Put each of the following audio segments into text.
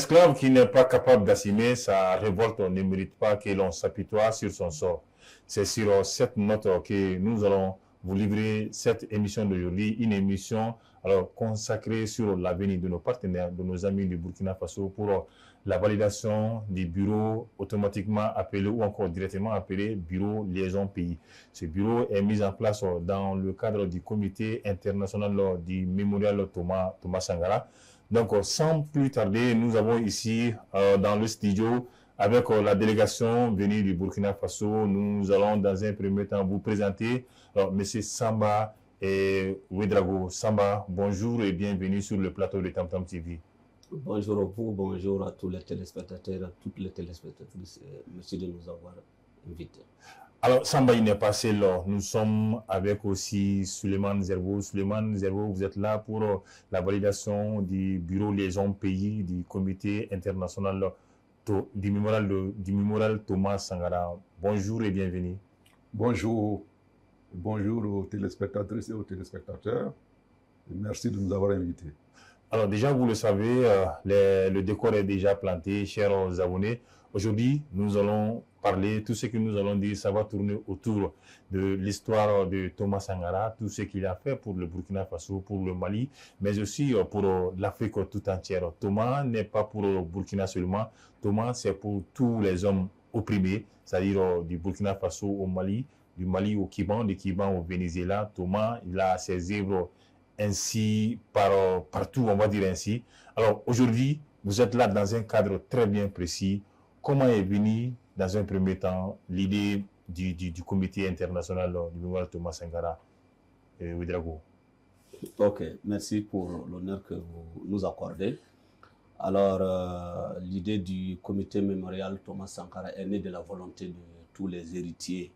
L'esclave qui n'est pas capable d'assumer sa révolte ne mérite pas que l'on s'apitoie sur son sort. C'est sur cette note que nous allons vous livrer cette émission d'aujourd'hui, une émission consacrée sur l'avenir de nos partenaires, de nos amis du Burkina Faso pour la validation des bureaux automatiquement appelés ou encore directement appelés bureau liaison pays. Ce bureau est mis en place dans le cadre du comité international du mémorial Thomas Sankara. Donc, sans plus tarder, nous avons ici dans le studio, avec la délégation venue du Burkina Faso, nous allons dans un premier temps vous présenter M. Samba et Ouedraogo. Samba, bonjour et bienvenue sur le plateau de Tam Tam TV. Bonjour à vous, bonjour à tous les téléspectateurs, à toutes les téléspectatrices. Merci de nous avoir invités. Alors, Samba, il n'est pas seul. Nous sommes avec aussi Suleiman Zerbo. Suleiman Zerbo, vous êtes là pour la validation du bureau liaison pays du comité international du mémorial Thomas Sankara. Bonjour et bienvenue. Bonjour. Bonjour aux téléspectatrices et aux téléspectateurs. Et merci de nous avoir invités. Alors déjà, vous le savez, le décor est déjà planté, chers abonnés. Aujourd'hui, nous allons parler, tout ce que nous allons dire, ça va tourner autour de l'histoire de Thomas Sankara, tout ce qu'il a fait pour le Burkina Faso, pour le Mali, mais aussi pour l'Afrique tout entière. Thomas n'est pas pour le Burkina seulement, Thomas c'est pour tous les hommes opprimés, c'est-à-dire du Burkina Faso au Mali, du Mali au Kiban, du Kiban au Venezuela. Thomas, il a ses œuvres ainsi partout, on va dire ainsi. Alors aujourd'hui, vous êtes là dans un cadre très bien précis. Comment est venue, dans un premier temps, l'idée du comité international du mémorial Thomas Sankara Ouedraogo? Ok, merci pour l'honneur que vous nous accordez. Alors, l'idée du comité mémorial Thomas Sankara est née de la volonté de tous les héritiers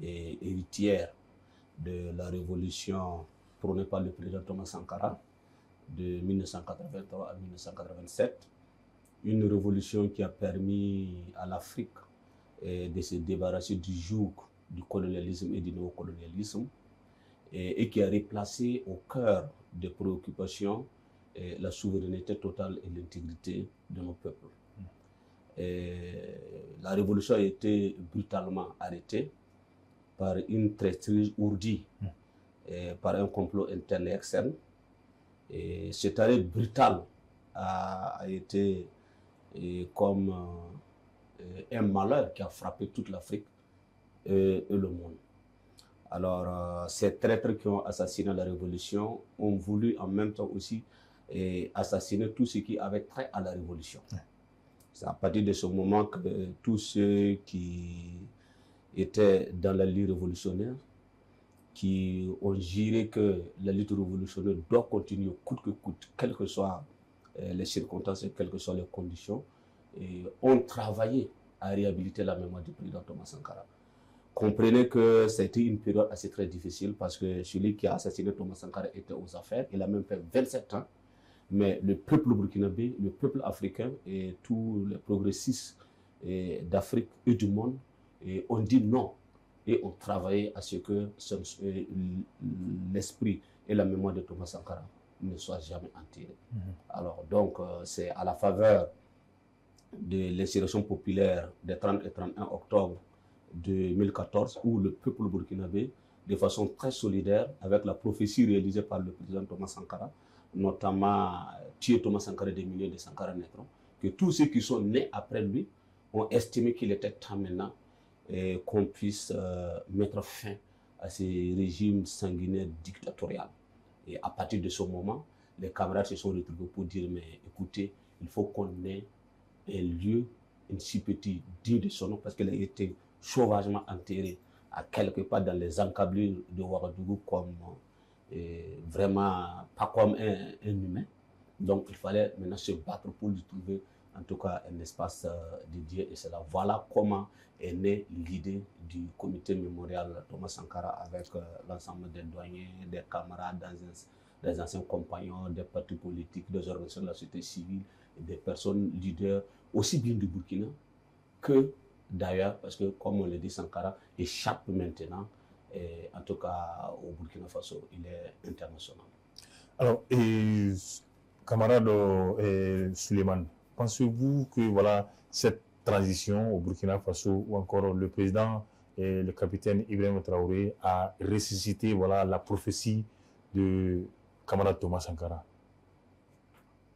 et héritières de la révolution prônée par le président Thomas Sankara de 1983 à 1987. Une révolution qui a permis à l'Afrique de se débarrasser du joug du colonialisme et du néocolonialisme et qui a replacé au cœur des préoccupations la souveraineté totale et l'intégrité de nos peuples. La révolution a été brutalement arrêtée par une traîtrise ourdie, par un complot interne et externe. Et cet arrêt brutal a été comme un malheur qui a frappé toute l'Afrique et le monde. Alors, ces traîtres qui ont assassiné la révolution ont voulu en même temps aussi assassiner tout ce qui avait trait à la révolution. C'est à partir de ce moment que tous ceux qui étaient dans la lutte révolutionnaire, qui ont juré que la lutte révolutionnaire doit continuer coûte que coûte, quelles que soient les circonstances et quelles que soient les conditions, et ont travaillé à réhabiliter la mémoire du président Thomas Sankara. Comprenez que ça a été une période assez très difficile parce que celui qui a assassiné Thomas Sankara était aux affaires. Il a même fait 27 ans. Mais le peuple burkinabé, le peuple africain et tous les progressistes d'Afrique et du monde ont dit non et ont travaillé à ce que l'esprit et la mémoire de Thomas Sankara ne soient jamais enterrés. Alors donc c'est à la faveur de l'insurrection populaire des 30 et 31 octobre 2014 où le peuple burkinabé, de façon très solidaire, avec la prophétie réalisée par le président Thomas Sankara, notamment tuer Thomas Sankara des milliers de Sankara naîtront, que tous ceux qui sont nés après lui ont estimé qu'il était temps maintenant qu'on puisse mettre fin à ces régimes sanguinaires dictatoriaux. Et à partir de ce moment, les camarades se sont retrouvés pour dire, mais écoutez, il faut qu'on ait un lieu, un si petit digne de son nom, parce qu'il a été sauvagement enterré à quelque part dans les encablures de Ouagadougou comme vraiment pas comme un humain. Donc il fallait maintenant se battre pour lui trouver en tout cas un espace dédié et c'est là. Voilà comment est née l'idée du comité mémorial Thomas Sankara avec l'ensemble des douaniers, des camarades, des anciens compagnons, des partis politiques, des organisations de la société civile, des personnes leaders aussi bien du Burkina que d'ailleurs, parce que comme on le dit, Sankara échappe maintenant, en tout cas au Burkina Faso, il est international. Alors, camarade Suleiman, pensez-vous que voilà, cette transition au Burkina Faso, ou encore le président et le capitaine Ibrahim Traoré a ressuscité voilà, la prophétie de camarade Thomas Sankara?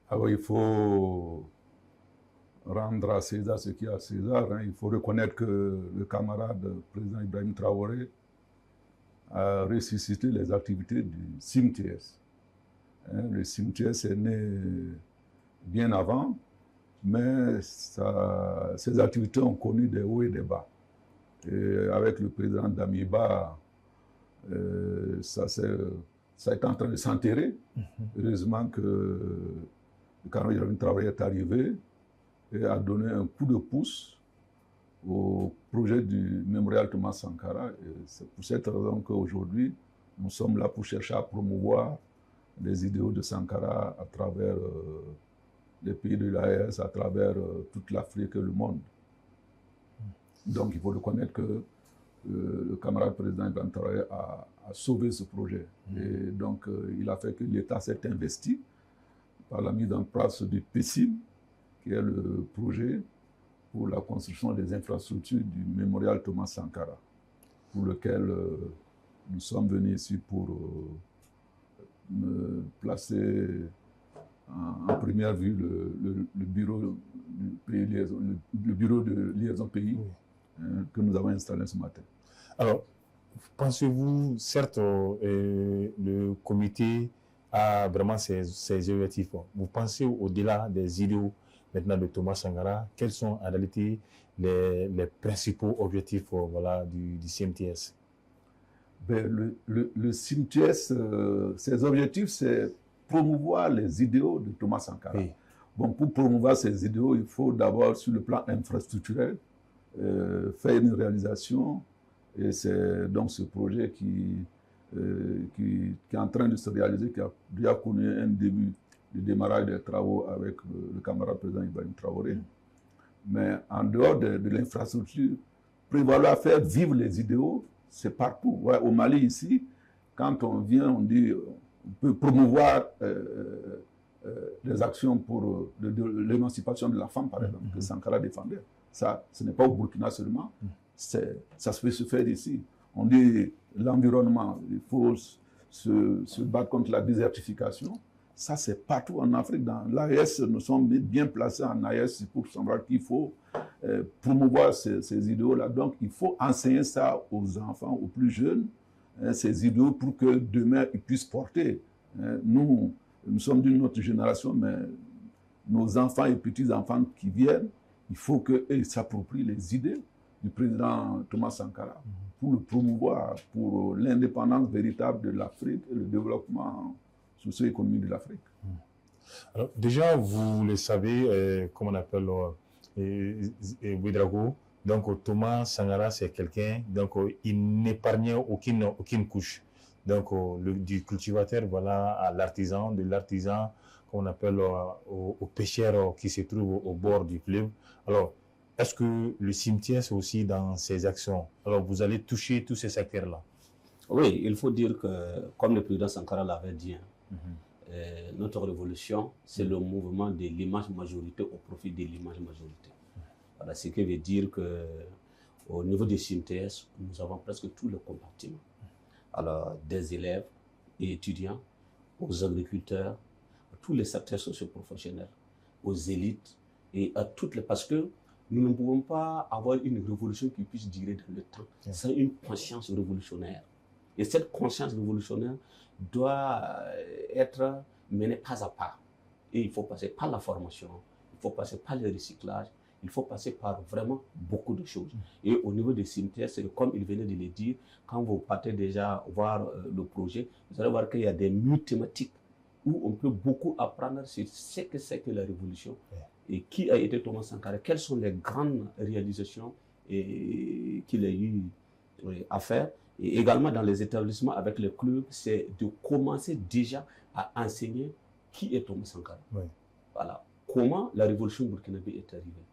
Alors il faut rendre à César ce qui est à César. Hein. Il faut reconnaître que le camarade président Ibrahim Traoré a ressuscité les activités du CIMTS. Hein, le CIMTS est né bien avant, mais ses activités ont connu des hauts et des bas. Et avec le président Damiba, ça est en train de s'enterrer. Heureusement que le camarade Ibrahim Traoré est arrivé et a donné un coup de pouce au projet du mémorial Thomas Sankara. C'est pour cette raison qu'aujourd'hui, nous sommes là pour chercher à promouvoir les idéaux de Sankara à travers les pays de l'AES, à travers toute l'Afrique et le monde. Donc il faut reconnaître que le camarade président Ibrahim Traoré a sauvé ce projet. Et donc il a fait que l'État s'est investi par la mise en place du PECIM, qui est le projet pour la construction des infrastructures du mémorial Thomas Sankara, pour lequel nous sommes venus ici pour me placer en première vue le bureau de liaison pays que nous avons installé ce matin. Alors, pensez-vous, certes, le comité a vraiment ses objectifs. Vous pensez au-delà des idéaux maintenant de Thomas Sankara, quels sont en réalité les principaux objectifs voilà, du CIMTS? Ben, le CIMTS, ses objectifs, c'est promouvoir les idéaux de Thomas Sankara. Oui. Bon, pour promouvoir ces idéaux, il faut d'abord, sur le plan infrastructurel, faire une réalisation. Et c'est donc ce projet qui est en train de se réaliser, qui a déjà connu un début de démarrage des travaux avec le camarade président Ibrahim Traoré. Mais en dehors de l'infrastructure, prévoir faire vivre les idéaux, c'est partout. Ouais, au Mali, ici, quand on vient, on dit on peut promouvoir des actions pour l'émancipation de la femme, par exemple, que Sankara défendait. Ça, ce n'est pas au Burkina seulement, ça peut se faire ici. On dit l'environnement, il faut se battre contre la désertification. Ça, c'est partout en Afrique. Dans l'AES, nous sommes bien placés en AES pour savoir qu'il faut promouvoir ces idéaux-là. Donc, il faut enseigner ça aux enfants, aux plus jeunes, ces idéaux pour que demain, ils puissent porter. Nous sommes d'une autre génération, mais nos enfants et petits-enfants qui viennent, il faut qu'ils s'approprient les idées du président Thomas Sankara pour le promouvoir, pour l'indépendance véritable de l'Afrique et le développement socio-économique de l'Afrique. Alors, déjà, vous le savez, comme on appelle Ouédraogo, donc Thomas Sankara, c'est quelqu'un, donc il n'épargnait aucune couche. Donc, du cultivateur, voilà, à l'artisan, de l'artisan, qu'on appelle au pêcheur qui se trouve au bord du fleuve. Alors, est-ce que le CIMTS aussi dans ses actions, alors vous allez toucher tous ces secteurs-là? Oui, il faut dire que, comme le président Sankara l'avait dit, notre révolution, c'est le mouvement de l'image majorité au profit de l'image majorité. Voilà, ce qui veut dire qu'au niveau du CIMTS, nous avons presque tous les compartiments. Alors, des élèves et étudiants, aux agriculteurs, à tous les secteurs socio-professionnels, aux élites et à toutes les... Parce que nous ne pouvons pas avoir une révolution qui puisse durer dans le temps sans une conscience révolutionnaire. Et cette conscience révolutionnaire doit être menée pas à pas. Et il faut passer par la formation, il faut passer par le recyclage, il faut passer par vraiment beaucoup de choses. Et au niveau des cimetières, comme il venait de le dire, quand vous partez déjà voir le projet, vous allez voir qu'il y a des murs thématiques où on peut beaucoup apprendre sur ce que c'est que la révolution et qui a été Thomas Sankara, quelles sont les grandes réalisations qu'il a eu à faire. Et également dans les établissements avec les clubs, c'est de commencer déjà à enseigner qui est Thomas Sankara. Voilà. Comment la révolution burkinabé est arrivée.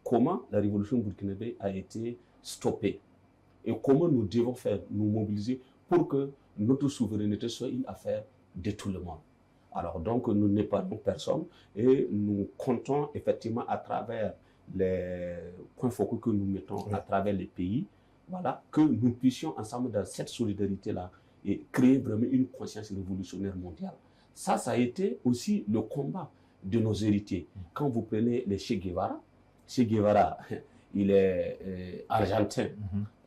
Comment la révolution burkinabé a été stoppée. Et comment nous devons faire, nous mobiliser pour que notre souveraineté soit une affaire de tout le monde. Alors donc, nous n'épargnons personne et nous comptons effectivement à travers les points focaux que nous mettons à travers les pays, voilà, que nous puissions ensemble dans cette solidarité-là et créer vraiment une conscience révolutionnaire mondiale. Ça a été aussi le combat de nos héritiers. Quand vous prenez les Che Guevara, il est argentin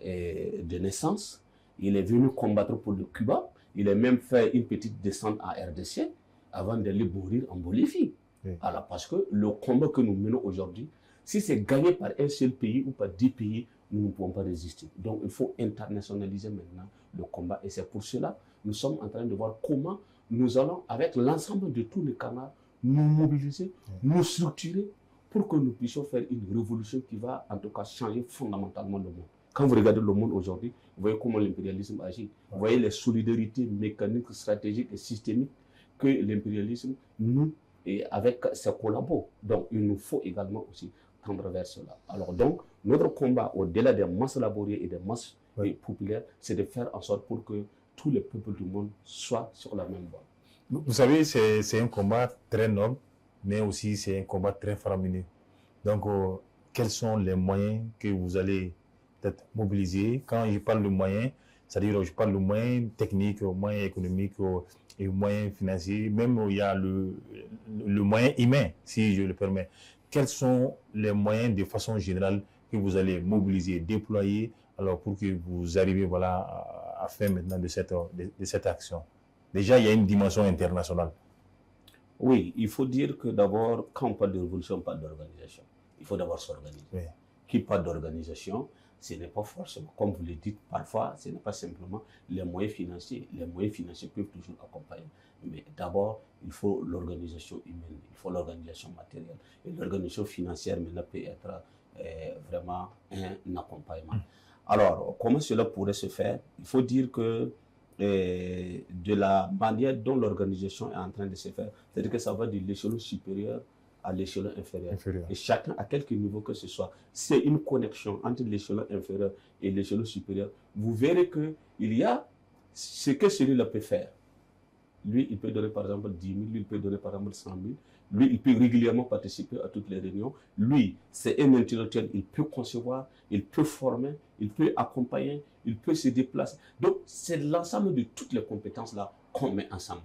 de naissance, il est venu combattre pour le Cuba, il a même fait une petite descente en RDC avant d'aller mourir en Bolivie. Alors, parce que le combat que nous menons aujourd'hui, si c'est gagné par un seul pays ou par 10 pays, nous ne pouvons pas résister. Donc, il faut internationaliser maintenant le combat. Et c'est pour cela que nous sommes en train de voir comment nous allons, avec l'ensemble de tous les canaux, nous mobiliser, nous structurer pour que nous puissions faire une révolution qui va, en tout cas, changer fondamentalement le monde. Quand vous regardez le monde aujourd'hui, vous voyez comment l'impérialisme agit. Vous voyez les solidarités mécaniques, stratégiques et systémiques que l'impérialisme, nous, et avec ses collabos. Donc, il nous faut également aussi tendre vers cela. Alors donc, notre combat, au-delà des masses laborieuses et des masses populaires, c'est de faire en sorte pour que tous les peuples du monde soient sur la même voie. Vous savez, c'est un combat très noble, mais aussi c'est un combat très faramineux. Donc, quels sont les moyens que vous allez peut-être mobiliser? Quand je parle de moyens, c'est-à-dire je parle de moyens techniques, moyens économiques et moyens financiers, même il y a le moyen humain, si je le permets. Quels sont les moyens de façon générale que vous allez mobiliser, déployer, alors pour que vous arriviez voilà, à faire maintenant de cette action? Déjà, il y a une dimension internationale. Oui, il faut dire que d'abord, quand on parle de révolution, on parle d'organisation. Il faut d'abord s'organiser. Oui. Qui parle d'organisation, ce n'est pas forcément, comme vous le dites parfois, ce n'est pas simplement les moyens financiers. Les moyens financiers peuvent toujours accompagner. Mais d'abord, il faut l'organisation humaine, il faut l'organisation matérielle. Et l'organisation financière, maintenant, peut être vraiment un accompagnement. Alors, comment cela pourrait se faire? Il faut dire que de la manière dont l'organisation est en train de se faire, c'est-à-dire que ça va de l'échelon supérieur à l'échelon inférieur. Et chacun, à quelque niveau que ce soit, c'est une connexion entre l'échelon inférieur et l'échelon supérieur. Vous verrez qu'il y a ce que celui-là peut faire. Lui, il peut donner par exemple 10 000, lui, il peut donner par exemple 100 000. Lui, il peut régulièrement participer à toutes les réunions. Lui, c'est un intellectuel, il peut concevoir, il peut former, il peut accompagner, il peut se déplacer. Donc, c'est l'ensemble de toutes les compétences-là qu'on met ensemble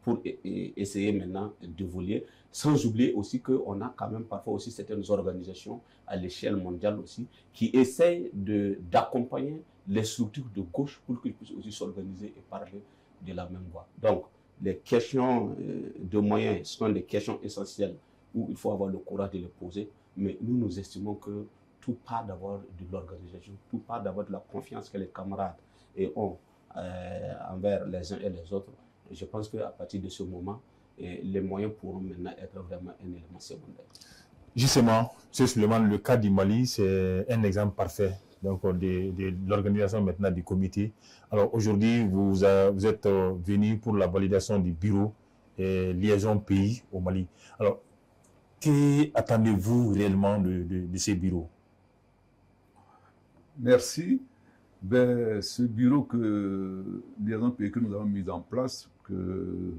pour essayer maintenant d'évoluer. Sans oublier aussi qu'on a quand même parfois aussi certaines organisations à l'échelle mondiale aussi qui essayent d'accompagner les structures de gauche pour qu'ils puissent aussi s'organiser et parler de la même voie. Donc, les questions de moyens sont des questions essentielles où il faut avoir le courage de les poser, mais nous estimons que tout part d'abord de l'organisation, tout part d'abord de la confiance que les camarades ont envers les uns et les autres. Et je pense qu'à partir de ce moment, les moyens pourront maintenant être vraiment un élément secondaire. Justement, c'est seulement le cas du Mali, c'est un exemple parfait donc, de l'organisation maintenant du comité. Alors aujourd'hui, vous êtes venu pour la validation du bureau et liaison pays au Mali. Alors, qu'attendez-vous réellement de ces bureaux? Merci. Ben, ce bureau liaison pays que nous avons mis en place, que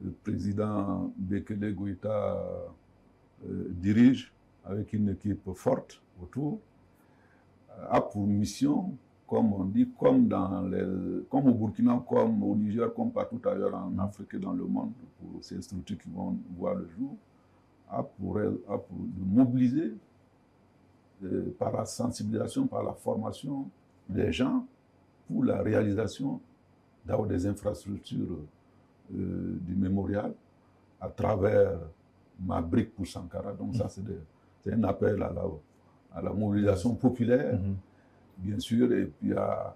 le président Bekele Goïta dirige avec une équipe forte autour, a pour mission, comme on dit, comme au Burkina, comme au Niger, comme partout ailleurs en Afrique et dans le monde, pour ces structures qui vont voir le jour, a pour mobiliser par la sensibilisation, par la formation des gens pour la réalisation d'avoir des infrastructures du mémorial à travers ma brique pour Sankara. Donc ça, c'est un appel à la mobilisation populaire, bien sûr, et puis à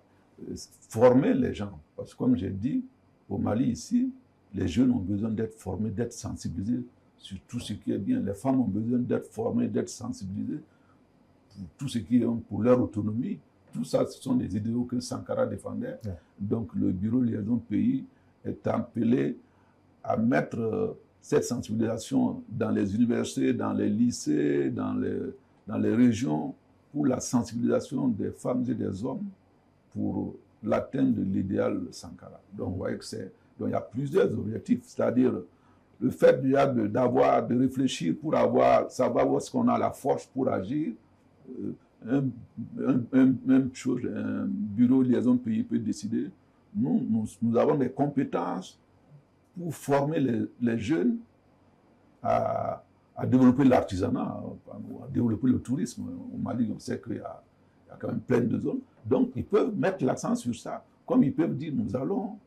former les gens. Parce que comme j'ai dit, au Mali, ici, les jeunes ont besoin d'être formés, d'être sensibilisés sur tout ce qui est bien. Les femmes ont besoin d'être formées, d'être sensibilisées pour tout ce qui est pour leur autonomie. Tout ça, ce sont des idéaux que Sankara défendait. Donc le bureau liaison pays est appelé à mettre cette sensibilisation dans les universités, dans les lycées, dans les régions, pour la sensibilisation des femmes et des hommes pour l'atteinte de l'idéal Sankara. Donc vous voyez que Donc il y a plusieurs objectifs, c'est-à-dire le fait déjà de réfléchir pour savoir où est-ce qu'on a la force pour agir. Même chose, un bureau de liaison de pays peut décider. Nous avons des compétences pour former les jeunes à développer l'artisanat, à développer le tourisme. Au Mali, on sait qu'il y a quand même plein de zones. Donc, ils peuvent mettre l'accent sur ça. Comme ils peuvent dire, nous allons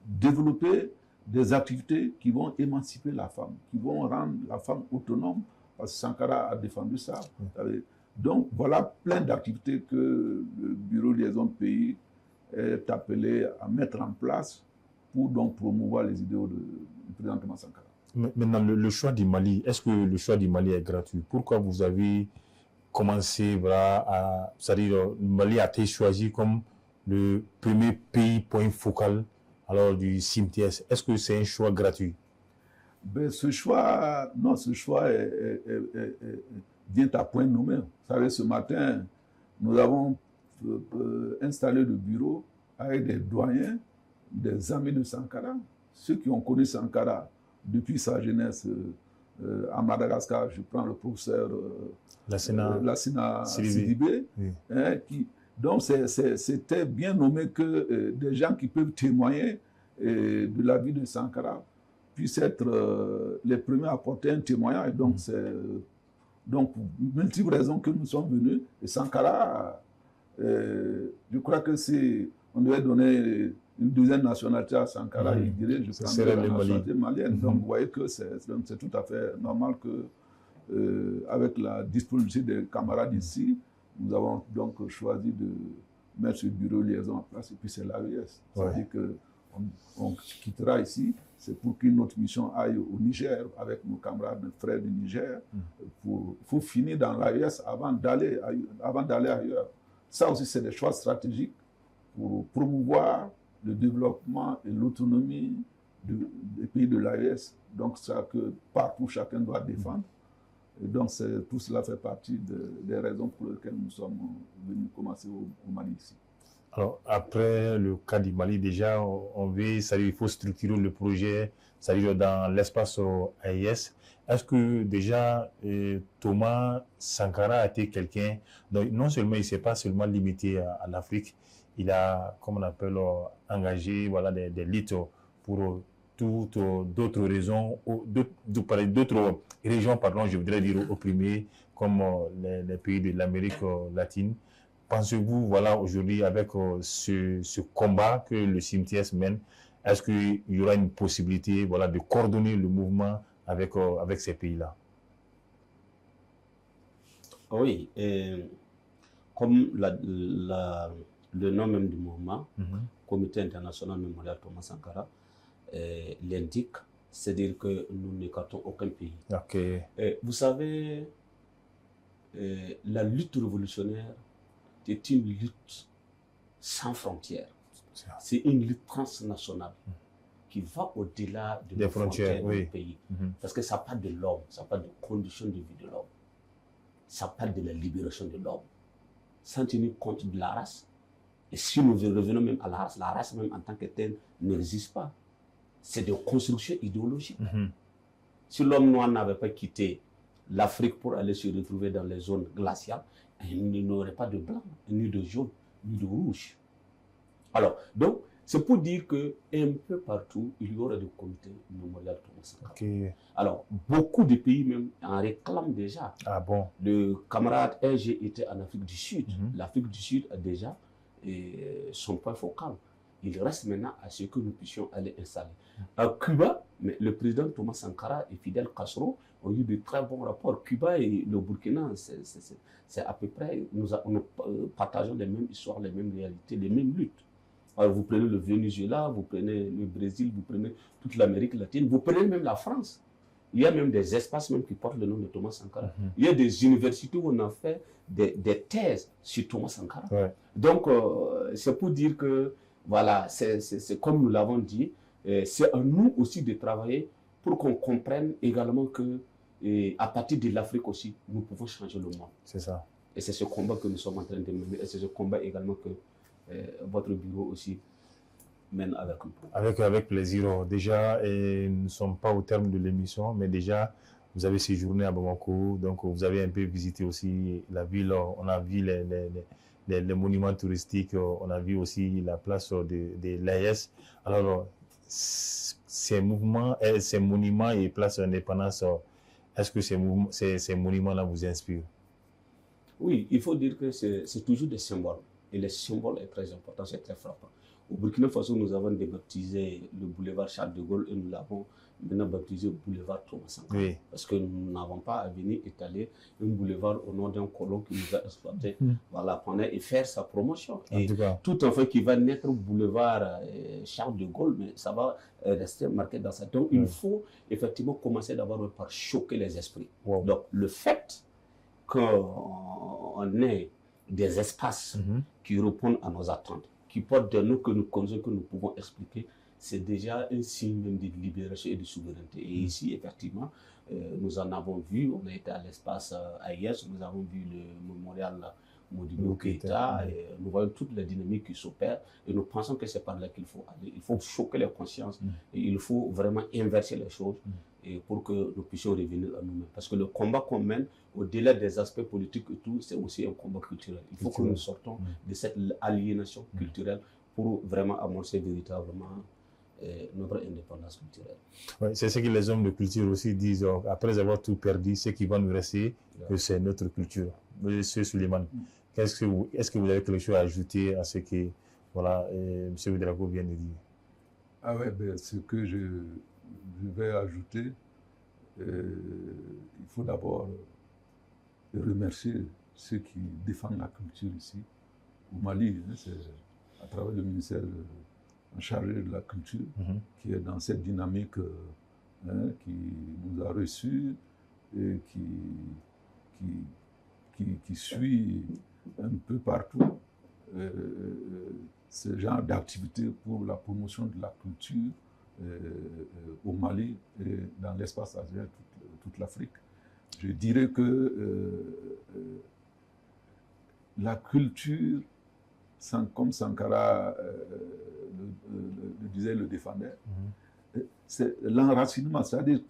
développer des activités qui vont émanciper la femme, qui vont rendre la femme autonome, parce que Sankara a défendu ça. Donc, voilà plein d'activités que le bureau de liaison de pays est appelé à mettre en place pour donc promouvoir les idéaux du président Thomas Sankara. Maintenant, le choix du Mali, est-ce que le choix du Mali est gratuit? Pourquoi vous avez commencé, voilà, c'est-à-dire le Mali a été choisi comme le premier pays point focal alors du CIMTS? Est-ce que c'est un choix gratuit? Ben, ce choix vient à point nommé. Vous savez, ce matin, nous avons installé le bureau avec des doyens, des amis de Sankara, ceux qui ont connu Sankara depuis sa jeunesse à Madagascar. Je prends le professeur Lassina Sidibé. Oui. Donc, c'était bien nommé que des gens qui peuvent témoigner de la vie de Sankara puissent être les premiers à apporter un témoignage. Donc, c'est pour multiples raisons que nous sommes venus. Et Sankara, je crois que si on devait donner une deuxième nationalité à Sankara, il dirait, je prendrais la nationalité malienne. Donc, vous voyez que c'est tout à fait normal que, avec la disponibilité des camarades ici, nous avons donc choisi de mettre ce bureau de liaison en place, et puis c'est l'AES. C'est-à-dire qu'on quittera ici, c'est pour qu'une autre mission aille au Niger, avec nos camarades frères du Niger, pour finir dans l'AES avant d'aller ailleurs. Ça aussi, c'est des choix stratégiques pour promouvoir le développement et l'autonomie des pays de l'AES. Donc, ça que partout chacun doit défendre. Et donc, tout cela fait partie des raisons pour lesquelles nous sommes venus commencer au Mali ici. Alors, après le cas du Mali, déjà, il faut structurer le projet, c'est-à-dire dans l'espace AES. Est-ce que déjà, Thomas Sankara a été quelqu'un, donc non seulement il ne s'est pas seulement limité à l'Afrique, il a, comme on appelle, engagé des luttes pour toutes d'autres raisons, d'autres régions, pardon, je voudrais dire opprimées, comme les pays de l'Amérique latine. Pensez-vous, aujourd'hui, avec ce combat que le CIMTS mène, est-ce qu'il y aura une possibilité, de coordonner le mouvement avec ces pays-là? Oui, comme le nom même du mouvement, Comité international mémorial Thomas Sankara, l'indique, c'est-à-dire que nous n'écartons aucun pays. Okay. Vous savez, la lutte révolutionnaire est une lutte sans frontières. C'est une lutte transnationale qui va au-delà des frontières du pays. Parce que ça parle de l'homme, ça parle de conditions de vie de l'homme, ça parle de la libération de l'homme, sans tenir compte de la race. Et si nous revenons même à la race même en tant que telle n'existe pas. C'est des constructions idéologiques. Si l'homme noir n'avait pas quitté l'Afrique pour aller se retrouver dans les zones glaciales, il n'aurait pas de blanc, ni de jaune, ni de rouge. Alors, donc, c'est pour dire qu'un peu partout, il y aura des comités mémoriaux Thomas Sankara. Okay. Alors, beaucoup de pays même en réclament déjà. Ah bon? Le camarade RG était en Afrique du Sud. L'Afrique du Sud a déjà son point focal. Il reste maintenant à ce que nous puissions aller installer. À Cuba, mais le président Thomas Sankara et Fidel Castro ont eu de très bons rapports. Cuba et le Burkina, c'est à peu près, nous partageons les mêmes histoires, les mêmes réalités, les mêmes luttes. Alors vous prenez le Venezuela, vous prenez le Brésil, vous prenez toute l'Amérique latine, vous prenez même la France. Il y a même des espaces même qui portent le nom de Thomas Sankara. Il y a des universités où on a fait des thèses sur Thomas Sankara. Ouais. Donc, c'est pour dire que, voilà, c'est comme nous l'avons dit, c'est à nous aussi de travailler pour qu'on comprenne également que, à partir de l'Afrique aussi, nous pouvons changer le monde. C'est ça. Et c'est ce combat que nous sommes en train de mener, et c'est ce combat également que votre bureau aussi mène avec nous. Avec plaisir. Déjà, nous ne sommes pas au terme de l'émission, mais déjà, vous avez séjourné à Bamako, donc vous avez un peu visité aussi la ville. On a vu les monuments touristiques, on a vu aussi la place de l'AES. Alors, ces monuments et places d'indépendance, est-ce que ces monuments-là vous inspirent? Oui, il faut dire que c'est toujours des symboles. Et les symboles est très important, c'est très frappant. Au Burkina Faso, nous avons débaptisé le boulevard Charles de Gaulle et nous l'avons maintenant baptisé boulevard Thomas Sankara. Oui. Parce que nous n'avons pas à venir étaler un boulevard au nom d'un colon qui nous a exploité voilà, pendant et faire sa promotion. Et tout enfant qui va naître au boulevard Charles de Gaulle, mais ça va rester marqué dans ça. Donc il faut effectivement commencer d'abord par choquer les esprits. Wow. Donc le fait qu'on ait des espaces qui répondent à nos attentes, qui portent des noms que nous connaissons, que nous pouvons expliquer, c'est déjà un signe même de libération et de souveraineté. Et ici, effectivement, nous en avons vu, on a été à l'espace AIS, nous avons vu le mémorial Modibo Keïta, et nous voyons toutes les dynamiques qui s'opèrent, et nous pensons que c'est par là qu'il faut aller. Il faut choquer les consciences, et il faut vraiment inverser les choses, et pour que nous puissions revenir à nous-mêmes. Parce que le combat qu'on mène, au-delà des aspects politiques et tout, c'est aussi un combat culturel. Il faut que nous sortons de cette aliénation culturelle pour vraiment amorcer véritablement notre indépendance culturelle. Oui, c'est ce que les hommes de culture aussi disent. Après avoir tout perdu, ce qui va nous rester, que c'est notre culture. Monsieur Suleiman, est-ce que vous avez quelque chose à ajouter à ce que voilà, M. Ouedraogo vient de dire? Ah ouais, ben, ce que je vais ajouter, il faut d'abord remercier ceux qui défendent la culture ici, au Mali. C'est à travers le ministère en chargé de la culture, qui est dans cette dynamique qui nous a reçus et qui suit un peu partout ce genre d'activité pour la promotion de la culture au Mali et dans l'espace asien, toute l'Afrique. Je dirais que la culture, comme Sankara le disait, le défendait, c'est l'enracinement. C'est-à-dire,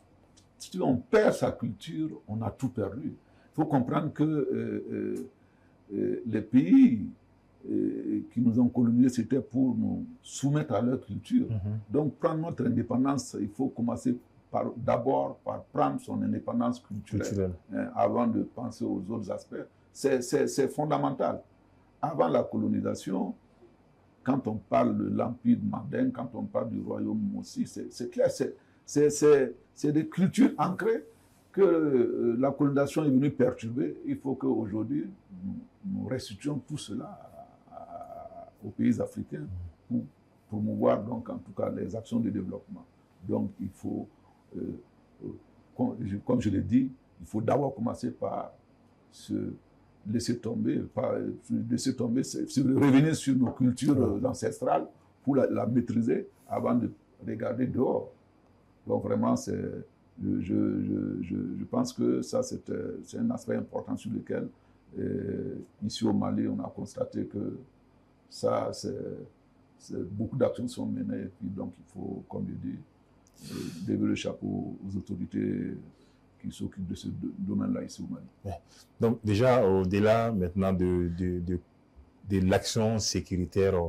si on perd sa culture, on a tout perdu. Il faut comprendre que les pays qui nous ont colonisés, c'était pour nous soumettre à leur culture. Donc, prendre notre indépendance, il faut commencer d'abord par prendre son indépendance culturelle. Avant de penser aux autres aspects. C'est fondamental. Avant la colonisation, quand on parle de l'Empire mandin, quand on parle du royaume aussi, c'est clair, c'est des cultures ancrées que la colonisation est venue perturber. Il faut qu'aujourd'hui, nous restituions tout cela aux pays africains pour promouvoir, donc, en tout cas, les actions de développement. Donc, il faut, comme je l'ai dit, il faut d'abord commencer par se laisser tomber, revenir sur nos cultures ancestrales pour la maîtriser avant de regarder dehors. Donc vraiment, je pense que ça, c'est un aspect important sur lequel, ici au Mali, on a constaté que ça, beaucoup d'actions sont menées, et puis donc il faut, comme je dis, lever le chapeau aux autorités qui s'occupent de ce domaine-là ici au Mali. Donc déjà, au-delà maintenant de l'action sécuritaire,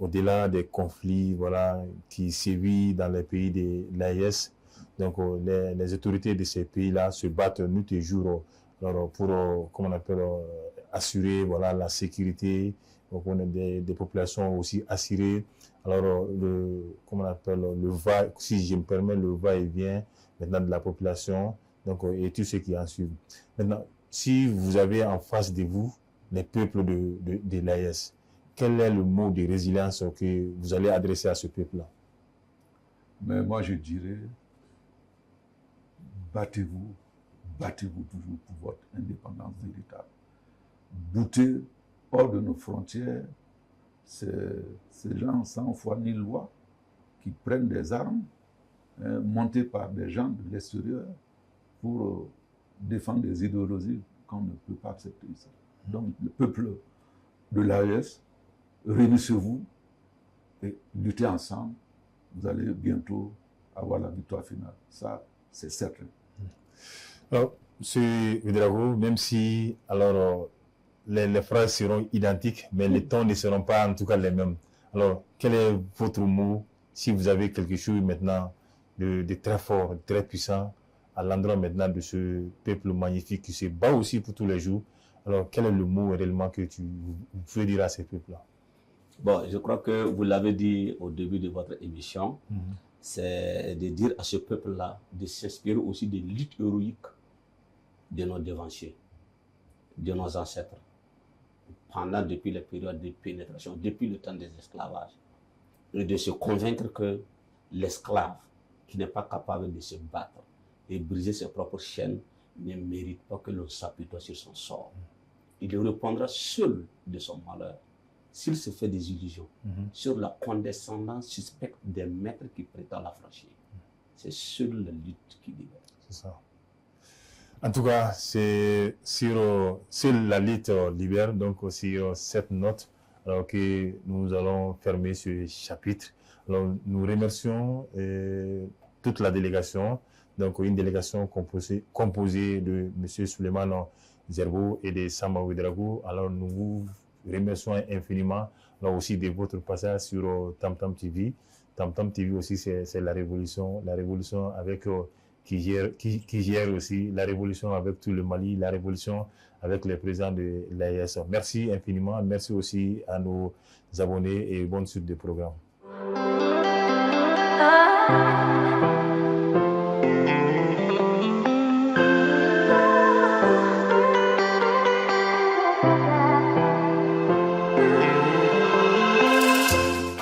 au-delà des conflits voilà, qui sévissent dans les pays de l'AES, donc les autorités de ces pays-là se battent nuit et jour alors, pour comment on appelle, assurer voilà, la sécurité, donc on a des populations aussi assurées. Alors, comment on appelle, si je me permets, le va-et-vient maintenant de la population, donc, et tout ce qui en suit. Maintenant, si vous avez en face de vous les peuples de l'AES, quel est le mot de résilience que vous allez adresser à ce peuple-là? Mais moi, je dirais, battez-vous toujours pour votre indépendance véritable. Boutez hors de nos frontières ces gens sans foi ni loi qui prennent des armes montées par des gens de l'extérieur pour défendre des idéologies qu'on ne peut pas accepter ici. Donc le peuple de l'AES, réunissez-vous et lutter ensemble, vous allez bientôt avoir la victoire finale. Ça, c'est certain. Alors, M. Ouedraogo, même si alors, les phrases seront identiques, mais les tons ne seront pas en tout cas les mêmes. Alors, quel est votre mot, si vous avez quelque chose maintenant de très fort, de très puissant, à l'endroit maintenant de ce peuple magnifique qui se bat aussi pour tous les jours? Alors, quel est le mot réellement que vous pouvez dire à ces peuples-là? Bon, je crois que vous l'avez dit au début de votre émission, c'est de dire à ce peuple-là de s'inspirer aussi des luttes héroïques de nos devanciers, de nos ancêtres, depuis les périodes de pénétration, depuis le temps des esclavages, et de se convaincre que l'esclave qui n'est pas capable de se battre et briser ses propres chaînes ne mérite pas que l'on s'apitoie sur son sort. Il répondra seul de son malheur s'il se fait des illusions sur la condescendance suspecte des maîtres qui prétendent l'affranchir. C'est seule la lutte qui libère. C'est ça. En tout cas, c'est sur la lutte libère, donc sur cette note, alors que nous allons fermer ce chapitre. Alors, nous remercions toute la délégation, donc une délégation composée de M. Souleymane Zerbo et de Samba Ouedraogo. Alors, nous vous remercions infiniment, là aussi, de votre passage sur Tam Tam TV. Tam Tam TV aussi, c'est la révolution avec qui gère aussi la révolution avec tout le Mali, la révolution avec les présidents de l'AES. Merci infiniment, merci aussi à nos abonnés et bonne suite de programme.